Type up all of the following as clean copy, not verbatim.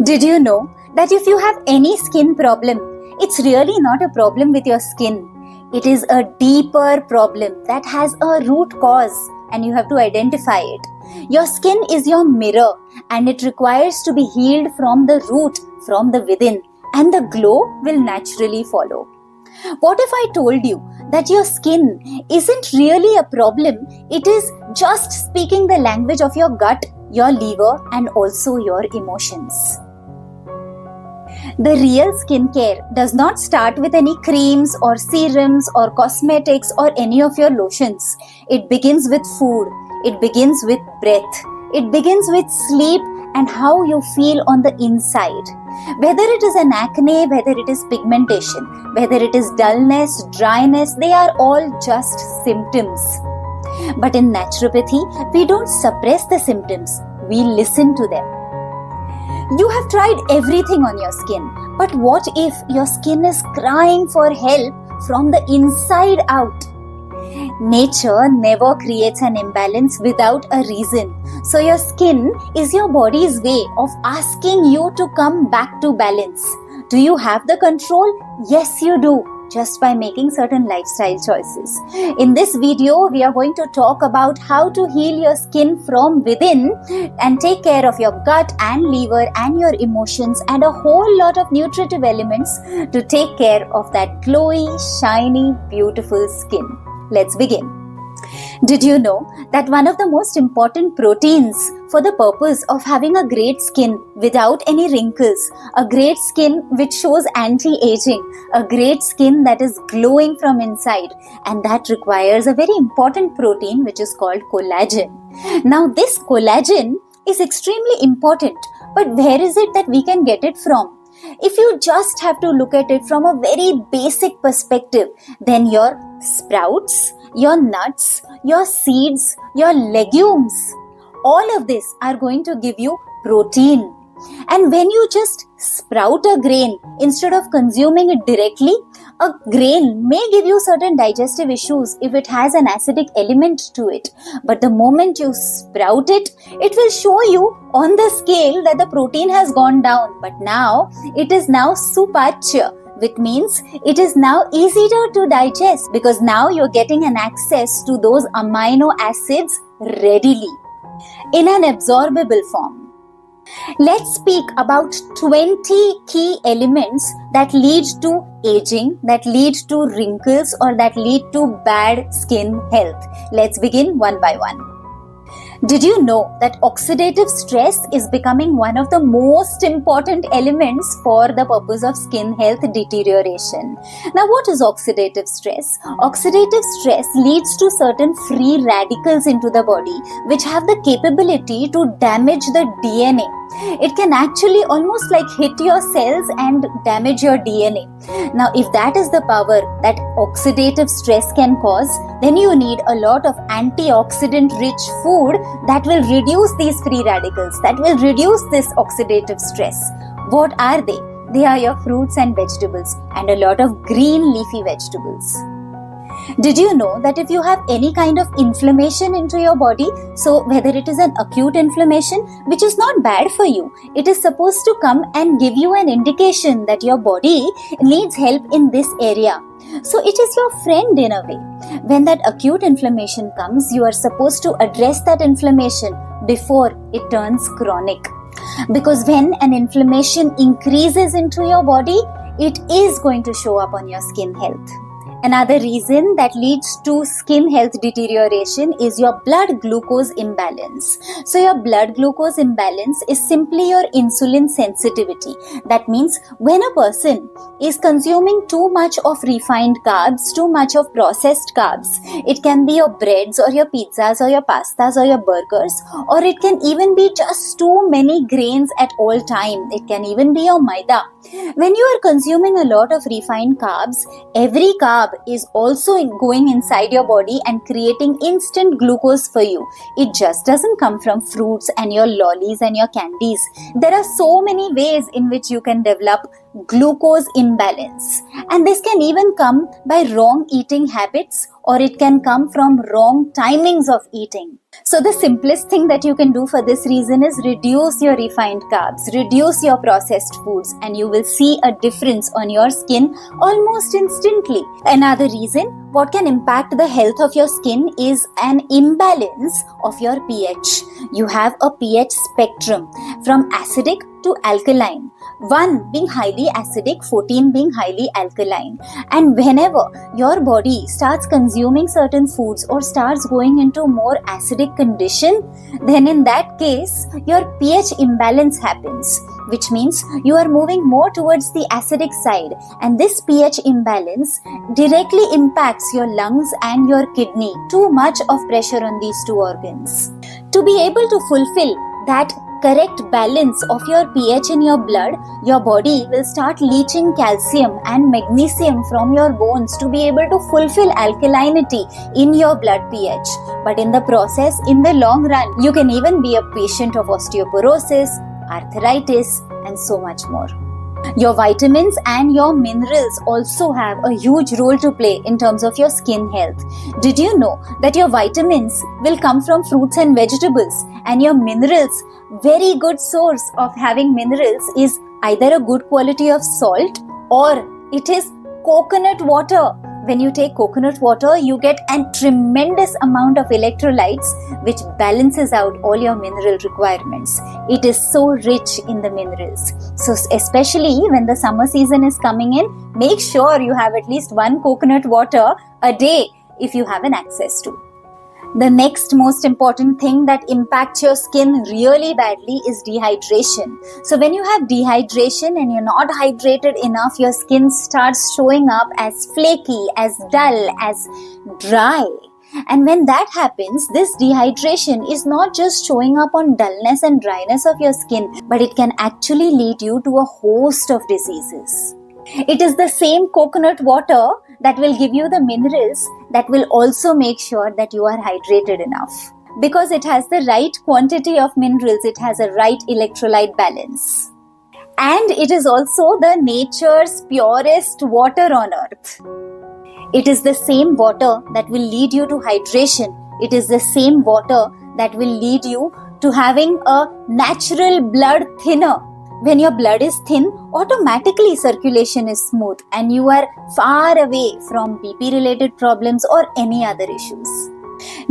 Did you know that if you have any skin problem, it's really not a problem with your skin. It is a deeper problem that has a root cause and you have to identify it. Your skin is your mirror and it requires to be healed from the root, from the within, and the glow will naturally follow. What if I told you that your skin isn't really a problem? It is just speaking the language of your gut, your liver, and also your emotions. The real skincare does not start with any creams or serums or cosmetics or any of your lotions. It begins with food. It begins with breath. It begins with sleep and how you feel on the inside. Whether it is an acne, whether it is pigmentation, whether it is dullness, dryness, they are all just symptoms. But in naturopathy, we don't suppress the symptoms. We listen to them. You have tried everything on your skin, but what if your skin is crying for help from the inside out? Nature never creates an imbalance without a reason. So your skin is your body's way of asking you to come back to balance. Do you have the control? Yes, you do. Just by making certain lifestyle choices. In this video, we are going to talk about how to heal your skin from within and take care of your gut and liver and your emotions and a whole lot of nutritive elements to take care of that glowy, shiny, beautiful skin. Let's begin. Did you know that one of the most important proteins for the purpose of having a great skin without any wrinkles, a great skin which shows anti-aging, a great skin that is glowing from inside, and that requires a very important protein which is called collagen. Now this collagen is extremely important, but where is it that we can get it from? If you just have to look at it from a very basic perspective, then your sprouts, your nuts, your seeds, your legumes, all of this are going to give you protein. And when you just sprout a grain instead of consuming it directly, a grain may give you certain digestive issues if it has an acidic element to it. But the moment you sprout it, it will show you on the scale that the protein has gone down. But now, it is now supachya, which means it is now easier to digest because now you're getting an access to those amino acids readily in an absorbable form. Let's speak about 20 key elements that lead to aging, that lead to wrinkles, or that lead to bad skin health. Let's begin one by one. Did you know that oxidative stress is becoming one of the most important elements for the purpose of skin health deterioration? Now, what is oxidative stress? Oxidative stress leads to certain free radicals into the body which have the capability to damage the DNA. It can actually almost like hit your cells and damage your DNA. Now, if that is the power that oxidative stress can cause, then you need a lot of antioxidant-rich food that will reduce these free radicals, that will reduce this oxidative stress. What are they? They are your fruits and vegetables and a lot of green leafy vegetables. Did you know that if you have any kind of inflammation into your body, so whether it is an acute inflammation, which is not bad for you, it is supposed to come and give you an indication that your body needs help in this area. So it is your friend in a way. When that acute inflammation comes, you are supposed to address that inflammation before it turns chronic. Because when an inflammation increases into your body, it is going to show up on your skin health. Another reason that leads to skin health deterioration is your blood glucose imbalance. So your blood glucose imbalance is simply your insulin sensitivity. That means when a person is consuming too much of refined carbs, too much of processed carbs, it can be your breads or your pizzas or your pastas or your burgers, or it can even be just too many grains at all time. It can even be your maida. When you are consuming a lot of refined carbs, every carb is also going inside your body and creating instant glucose for you. It just doesn't come from fruits and your lollies and your candies. There are so many ways in which you can develop glucose imbalance. And this can even come by wrong eating habits, or it can come from wrong timings of eating. So the simplest thing that you can do for this reason is reduce your refined carbs, reduce your processed foods, and you will see a difference on your skin almost instantly. Another reason what can impact the health of your skin is an imbalance of your pH. You have a pH spectrum from acidic to alkaline. 1 being highly acidic, 14 being highly alkaline. And whenever your body starts consuming certain foods or starts going into more acidic condition, then in that case, your pH imbalance happens, which means you are moving more towards the acidic side. And this pH imbalance directly impacts your lungs and your kidney. Too much of pressure on these two organs. To be able to fulfill that correct balance of your pH in your blood, your body will start leaching calcium and magnesium from your bones to be able to fulfill alkalinity in your blood pH. But in the process, in the long run, you can even be a patient of osteoporosis, arthritis, and so much more. Your vitamins and your minerals also have a huge role to play in terms of your skin health. Did you know that your vitamins will come from fruits and vegetables, and your minerals, very good source of having minerals is either a good quality of salt or it is coconut water. When you take coconut water, you get a tremendous amount of electrolytes which balances out all your mineral requirements. It is so rich in the minerals. So especially when the summer season is coming in, make sure you have at least 1 coconut water a day if you have an access to. The next most important thing that impacts your skin really badly is dehydration. So when you have dehydration and you're not hydrated enough, your skin starts showing up as flaky, as dull, as dry. And when that happens, this dehydration is not just showing up on dullness and dryness of your skin, but it can actually lead you to a host of diseases. It is the same coconut water that will give you the minerals that will also make sure that you are hydrated enough. Because it has the right quantity of minerals, it has a right electrolyte balance. And it is also the nature's purest water on earth. It is the same water that will lead you to hydration. It is the same water that will lead you to having a natural blood thinner. When your blood is thin, automatically circulation is smooth and you are far away from BP related problems or any other issues.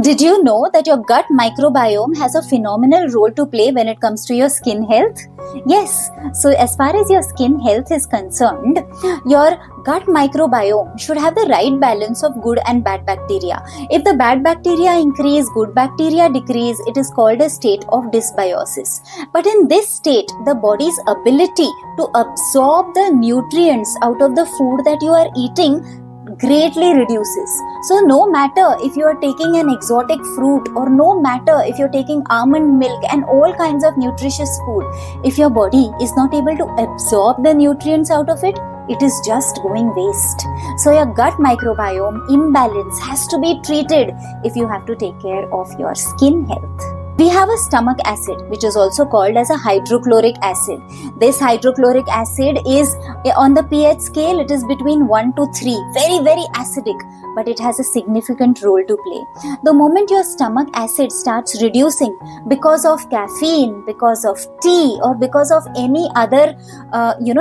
Did you know that your gut microbiome has a phenomenal role to play when it comes to your skin health? Yes, so as far as your skin health is concerned, your gut microbiome should have the right balance of good and bad bacteria. If the bad bacteria increase, good bacteria decrease, it is called a state of dysbiosis. But in this state, the body's ability to absorb the nutrients out of the food that you are eating greatly reduces. So no matter if you are taking an exotic fruit or no matter if you're taking almond milk and all kinds of nutritious food, if your body is not able to absorb the nutrients out of it, it is just going waste. So your gut microbiome imbalance has to be treated if you have to take care of your skin health. We have a stomach acid, which is also called as a hydrochloric acid. This hydrochloric acid is on the pH scale, it is between 1 to 3, very, very acidic, but it has a significant role to play. The moment your stomach acid starts reducing because of caffeine, because of tea, or because of any other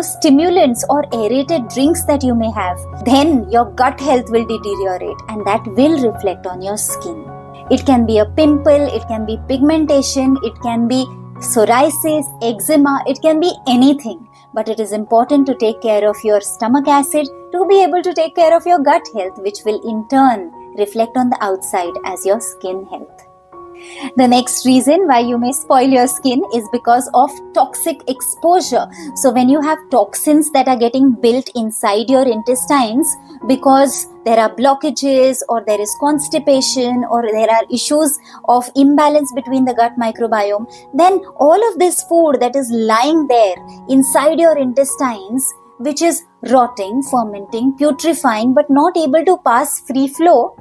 stimulants or aerated drinks that you may have, then your gut health will deteriorate and that will reflect on your skin. It can be a pimple, it can be pigmentation, it can be psoriasis, eczema, it can be anything. But it is important to take care of your stomach acid to be able to take care of your gut health, which will in turn reflect on the outside as your skin health. The next reason why you may spoil your skin is because of toxic exposure. So when you have toxins that are getting built inside your intestines because there are blockages or there is constipation or there are issues of imbalance between the gut microbiome, then all of this food that is lying there inside your intestines, which is rotting, fermenting, putrefying but not able to pass free flow,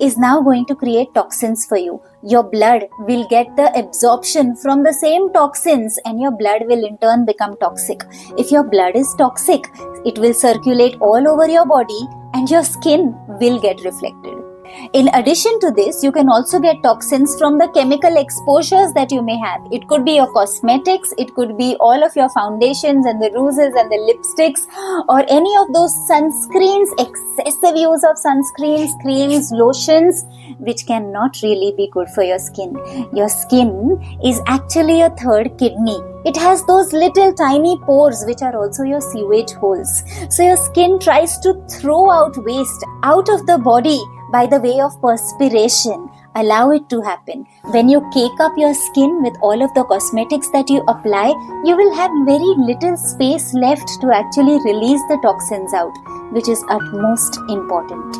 is now going to create toxins for you. Your blood will get the absorption from the same toxins and your blood will in turn become toxic. If your blood is toxic, it will circulate all over your body and your skin will get reflected. In addition to this, you can also get toxins from the chemical exposures that you may have. It could be your cosmetics, it could be all of your foundations and the ruses and the lipsticks, or any of those sunscreens, excessive use of sunscreens, creams, lotions, which cannot really be good for your skin. Your skin is actually a third kidney. It has those little tiny pores which are also your sewage holes. So your skin tries to throw out waste out of the body by the way of perspiration. Allow it to happen. When you cake up your skin with all of the cosmetics that you apply, you will have very little space left to actually release the toxins out, which is utmost important.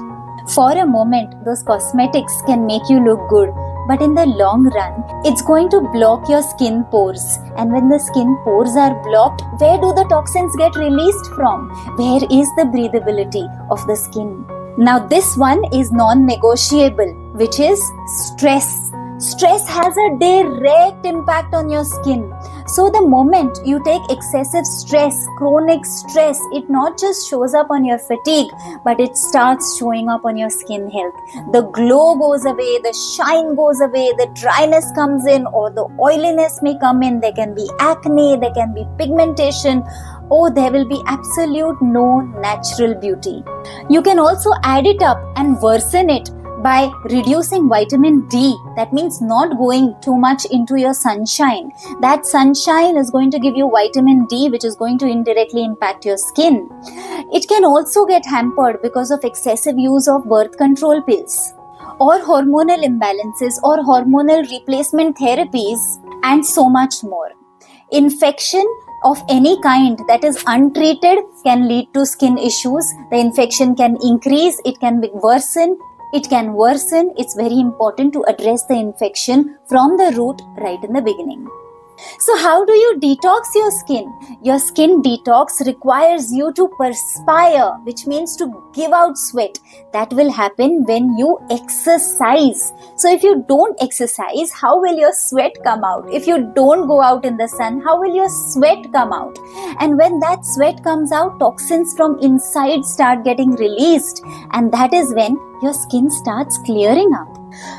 For a moment, those cosmetics can make you look good, but in the long run, it's going to block your skin pores. And when the skin pores are blocked, where do the toxins get released from? Where is the breathability of the skin? Now this one is non-negotiable, which is stress. Stress has a direct impact on your skin. So the moment you take excessive stress, chronic stress, it not just shows up on your fatigue, but it starts showing up on your skin health. The glow goes away, the shine goes away, the dryness comes in, or the oiliness may come in. There can be acne, there can be pigmentation. Oh, there will be absolute no natural beauty. You can also add it up and worsen it by reducing vitamin D. That means not going too much into your sunshine. That sunshine is going to give you vitamin D, which is going to indirectly impact your skin. It can also get hampered because of excessive use of birth control pills, or hormonal imbalances, or hormonal replacement therapies, and so much more. Infection of any kind that is untreated can lead to skin issues. The infection can increase, it can worsen. It's very important to address the infection from the root right in the beginning. So how do you detox your skin? Your skin detox requires you to perspire, which means to give out sweat. That will happen when you exercise. So if you don't exercise, how will your sweat come out? If you don't go out in the sun, how will your sweat come out? And when that sweat comes out, toxins from inside start getting released, and that is when your skin starts clearing up.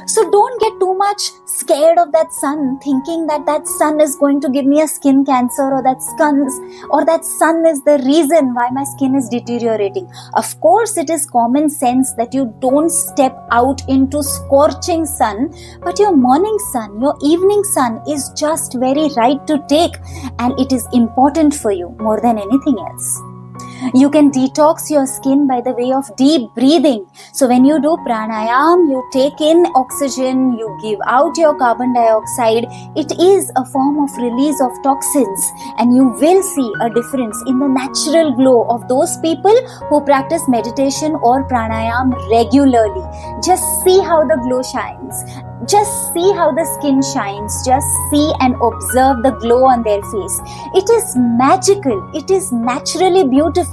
So don't get too much scared of that sun, thinking that that sun is going to give me a skin cancer, or that sun is the reason why my skin is deteriorating. Of course, it is common sense that you don't step out into scorching sun, but your morning sun, your evening sun is just very right to take, and it is important for you more than anything else. You can detox your skin by the way of deep breathing. So when you do pranayam, you take in oxygen, you give out your carbon dioxide. It is a form of release of toxins, and you will see a difference in the natural glow of those people who practice meditation or pranayam regularly. Just see how the glow shines. Just see how the skin shines. Just see and observe the glow on their face. It is magical. It is naturally beautiful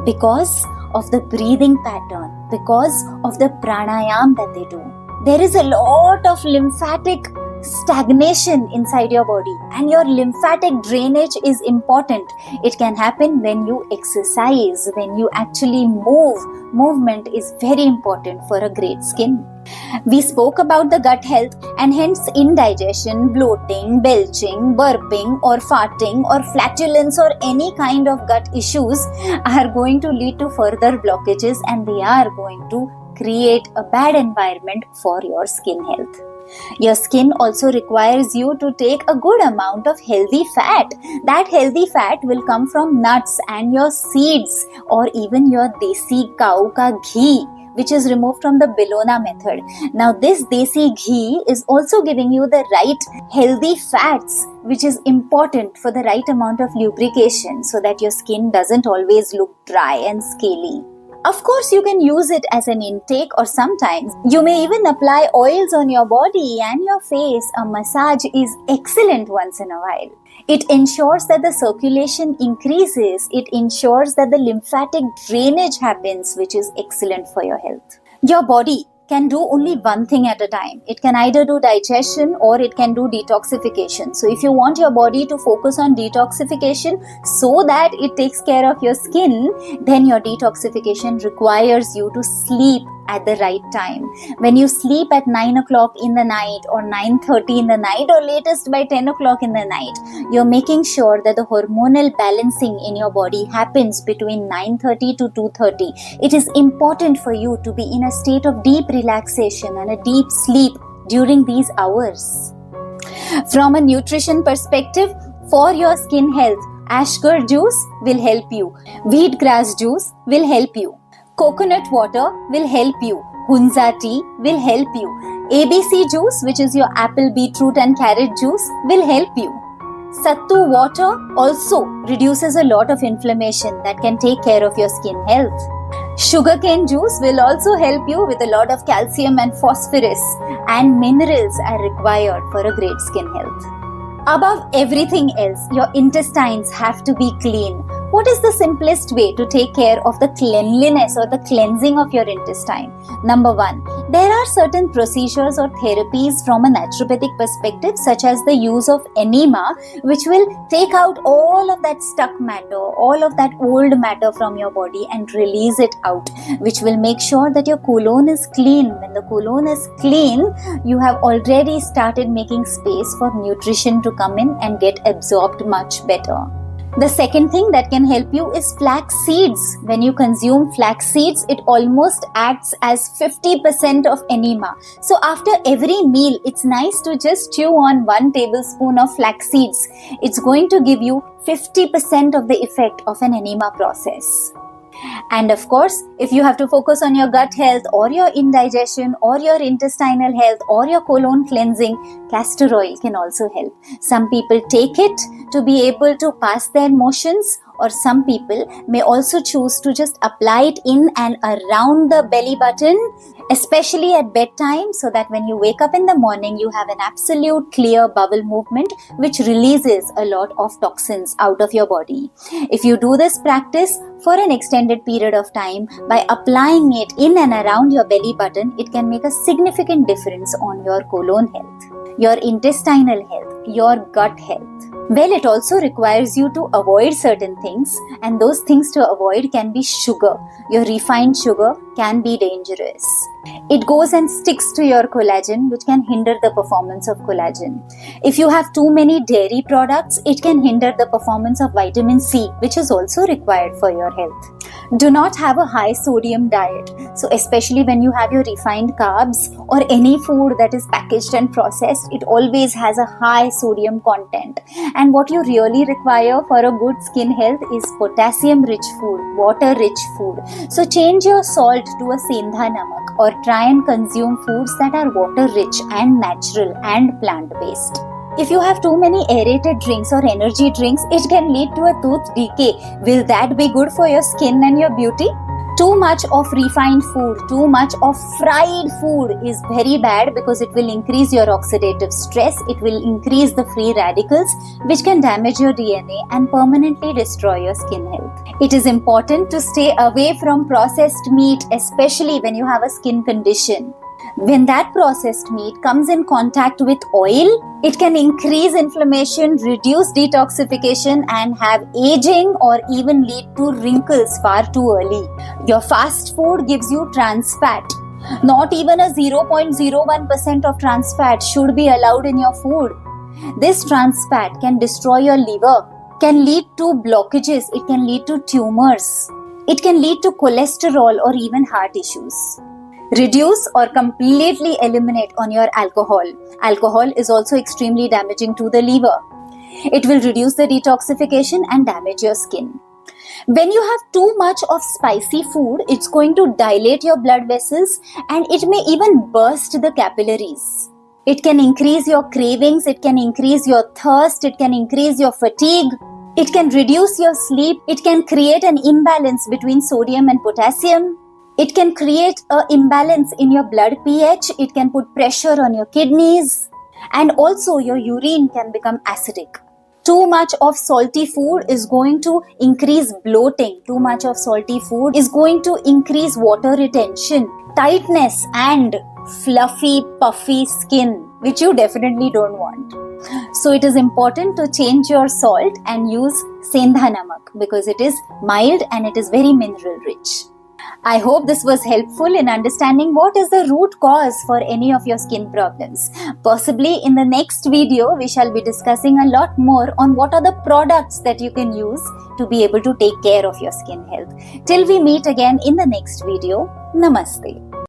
because of the breathing pattern, because of the pranayam that they do. There is a lot of lymphatic stagnation inside your body, and your lymphatic drainage is important. It can happen when you exercise, when you actually move. Movement is very important for a great skin. We spoke about the gut health, and hence indigestion, bloating, belching, burping or farting or flatulence or any kind of gut issues are going to lead to further blockages, and they are going to create a bad environment for your skin health. Your skin also requires you to take a good amount of healthy fat. That healthy fat will come from nuts and your seeds, or even your desi cow ka ghee, which is removed from the Bellona method. Now this desi ghee is also giving you the right healthy fats, which is important for the right amount of lubrication so that your skin doesn't always look dry and scaly. Of course, you can use it as an intake, or sometimes you may even apply oils on your body and your face. A massage is excellent once in a while. It ensures that the circulation increases. It ensures that the lymphatic drainage happens, which is excellent for your health. Your body can do only one thing at a time. It can either do digestion or it can do detoxification. So if you want your body to focus on detoxification so that it takes care of your skin, then your detoxification requires you to sleep at the right time. When you sleep at 9 o'clock in the night or 9:30 in the night or latest by 10 o'clock in the night, you're making sure that the hormonal balancing in your body happens between 9:30 to 2:30. It is important for you to be in a state of deep relaxation and a deep sleep during these hours. From a nutrition perspective, for your skin health, ashgar juice will help you. Wheatgrass juice will help you. Coconut water will help you. Hunza tea will help you. ABC juice, which is your apple, beetroot and carrot juice, will help you. Sattu water also reduces a lot of inflammation that can take care of your skin health. Sugarcane juice will also help you with a lot of calcium and phosphorus, and minerals are required for a great skin health. Above everything else, your intestines have to be clean. What is the simplest way to take care of the cleanliness or the cleansing of your intestine? Number one, there are certain procedures or therapies from a naturopathic perspective, such as the use of enema, which will take out all of that stuck matter, all of that old matter from your body and release it out, which will make sure that your colon is clean. When the colon is clean, you have already started making space for nutrition to come in and get absorbed much better. The second thing that can help you is flax seeds. When you consume flax seeds, it almost acts as 50% of enema. So after every meal, it's nice to just chew on 1 tablespoon of flax seeds. It's going to give you 50% of the effect of an enema process. And of course, if you have to focus on your gut health or your indigestion or your intestinal health or your colon cleansing, castor oil can also help. Some people take it to be able to pass their motions, or some people may also choose to just apply it in and around the belly button, especially at bedtime, so that when you wake up in the morning, you have an absolute clear bowel movement which releases a lot of toxins out of your body. If you do this practice for an extended period of time by applying it in and around your belly button, it can make a significant difference on your colon health, your intestinal health, your gut health. Well, it also requires you to avoid certain things, and those things to avoid can be sugar. Your refined sugar can be dangerous. It goes and sticks to your collagen, which can hinder the performance of collagen. If you have too many dairy products, it can hinder the performance of vitamin C, which is also required for your health. Do not have a high sodium diet. So especially when you have your refined carbs or any food that is packaged and processed, it always has a high sodium content. And what you really require for a good skin health is potassium-rich food, water-rich food. So change your salt to a sendha namak, or try and consume foods that are water-rich and natural and plant-based. If you have too many aerated drinks or energy drinks, it can lead to a tooth decay. Will that be good for your skin and your beauty? Too much of refined food, too much of fried food is very bad, because it will increase your oxidative stress, it will increase the free radicals, which can damage your DNA and permanently destroy your skin health. It is important to stay away from processed meat, especially when you have a skin condition. When that processed meat comes in contact with oil, it can increase inflammation, reduce detoxification, and have aging or even lead to wrinkles far too early. Your fast food gives you trans fat. Not even a 0.01% of trans fat should be allowed in your food. This trans fat can destroy your liver, can lead to blockages, it can lead to tumors, it can lead to cholesterol or even heart issues. Reduce or completely eliminate on your alcohol. Alcohol is also extremely damaging to the liver. It will reduce the detoxification and damage your skin. When you have too much of spicy food, it's going to dilate your blood vessels and it may even burst the capillaries. It can increase your cravings, it can increase your thirst, it can increase your fatigue. It can reduce your sleep. It can create an imbalance between sodium and potassium. It can create an imbalance in your blood pH. It can put pressure on your kidneys. And also your urine can become acidic. Too much of salty food is going to increase bloating. Too much of salty food is going to increase water retention, tightness, and fluffy, puffy skin, which you definitely don't want. So it is important to change your salt and use Sendha Namak because it is mild and it is very mineral rich. I hope this was helpful in understanding what is the root cause for any of your skin problems. Possibly in the next video, we shall be discussing a lot more on what are the products that you can use to be able to take care of your skin health. Till we meet again in the next video, Namaste.